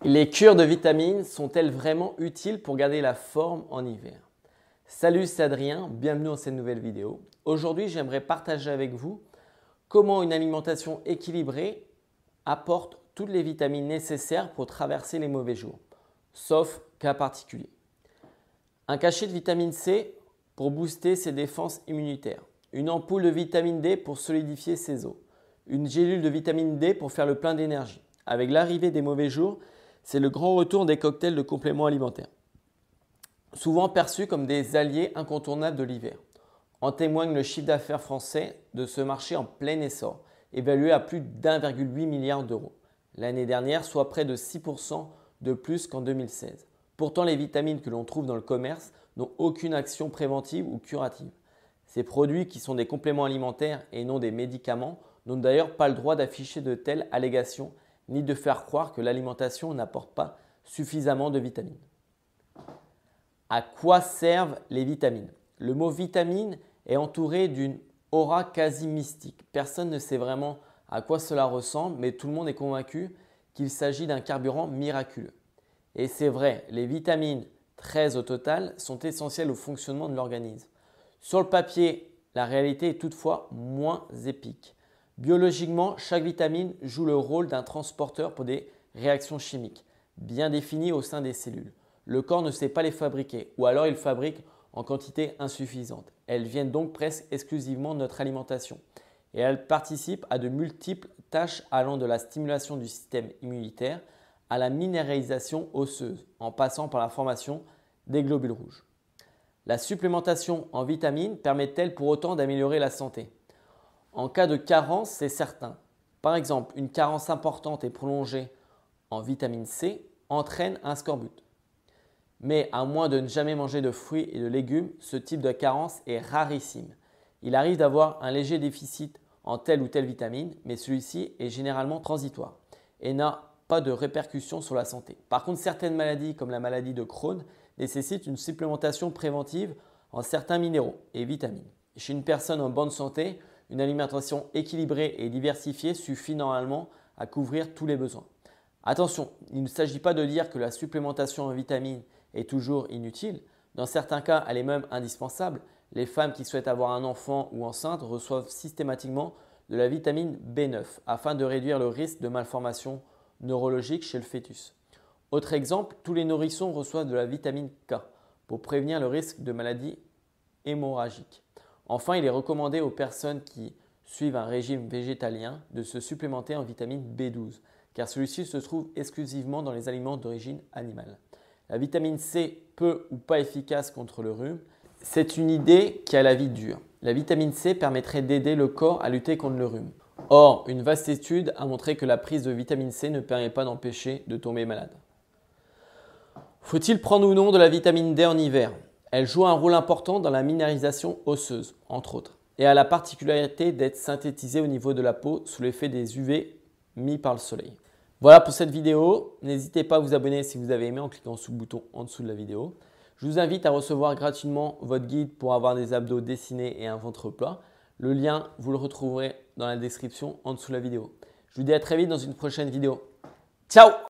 Les cures de vitamines sont-elles vraiment utiles pour garder la forme en hiver? Salut, c'est Adrien, bienvenue dans cette nouvelle vidéo. Aujourd'hui, j'aimerais partager avec vous comment une alimentation équilibrée apporte toutes les vitamines nécessaires pour traverser les mauvais jours, sauf cas particulier. Un cachet de vitamine C pour booster ses défenses immunitaires, une ampoule de vitamine D pour solidifier ses os, une gélule de vitamine D pour faire le plein d'énergie. Avec l'arrivée des mauvais jours, c'est le grand retour des cocktails de compléments alimentaires, souvent perçus comme des alliés incontournables de l'hiver. En témoigne le chiffre d'affaires français de ce marché en plein essor, évalué à plus d'1,8 milliard d'euros l'année dernière, soit près de 6% de plus qu'en 2016. Pourtant, les vitamines que l'on trouve dans le commerce n'ont aucune action préventive ou curative. Ces produits, qui sont des compléments alimentaires et non des médicaments, n'ont d'ailleurs pas le droit d'afficher de telles allégations ni de faire croire que l'alimentation n'apporte pas suffisamment de vitamines. À quoi servent les vitamines? Le mot vitamine est entouré d'une aura quasi mystique. Personne ne sait vraiment à quoi cela ressemble, mais tout le monde est convaincu qu'il s'agit d'un carburant miraculeux. Et c'est vrai, les vitamines, 13 au total, sont essentielles au fonctionnement de l'organisme. Sur le papier, la réalité est toutefois moins épique. Biologiquement, chaque vitamine joue le rôle d'un transporteur pour des réactions chimiques bien définies au sein des cellules. Le corps ne sait pas les fabriquer ou alors il fabrique en quantité insuffisante. Elles viennent donc presque exclusivement de notre alimentation et elles participent à de multiples tâches allant de la stimulation du système immunitaire à la minéralisation osseuse en passant par la formation des globules rouges. La supplémentation en vitamines permet-elle pour autant d'améliorer la santé? En cas de carence, c'est certain. Par exemple, une carence importante et prolongée en vitamine C entraîne un scorbut. Mais à moins de ne jamais manger de fruits et de légumes, ce type de carence est rarissime. Il arrive d'avoir un léger déficit en telle ou telle vitamine, mais celui-ci est généralement transitoire et n'a pas de répercussions sur la santé. Par contre, certaines maladies comme la maladie de Crohn nécessitent une supplémentation préventive en certains minéraux et vitamines. Chez une personne en bonne santé, une alimentation équilibrée et diversifiée suffit normalement à couvrir tous les besoins. Attention, il ne s'agit pas de dire que la supplémentation en vitamines est toujours inutile. Dans certains cas, elle est même indispensable. Les femmes qui souhaitent avoir un enfant ou enceintes reçoivent systématiquement de la vitamine B9 afin de réduire le risque de malformations neurologiques chez le fœtus. Autre exemple, tous les nourrissons reçoivent de la vitamine K pour prévenir le risque de maladies hémorragiques. Enfin, il est recommandé aux personnes qui suivent un régime végétalien de se supplémenter en vitamine B12 car celui-ci se trouve exclusivement dans les aliments d'origine animale. La vitamine C, peu ou pas efficace contre le rhume, c'est une idée qui a la vie dure. La vitamine C permettrait d'aider le corps à lutter contre le rhume. Or, une vaste étude a montré que la prise de vitamine C ne permet pas d'empêcher de tomber malade. Faut-il prendre ou non de la vitamine D en hiver? Elle joue un rôle important dans la minéralisation osseuse, entre autres, et a la particularité d'être synthétisée au niveau de la peau sous l'effet des UV mis par le soleil. Voilà pour cette vidéo. N'hésitez pas à vous abonner si vous avez aimé en cliquant sur le bouton en dessous de la vidéo. Je vous invite à recevoir gratuitement votre guide pour avoir des abdos dessinés et un ventre plat. Le lien, vous le retrouverez dans la description en dessous de la vidéo. Je vous dis à très vite dans une prochaine vidéo. Ciao!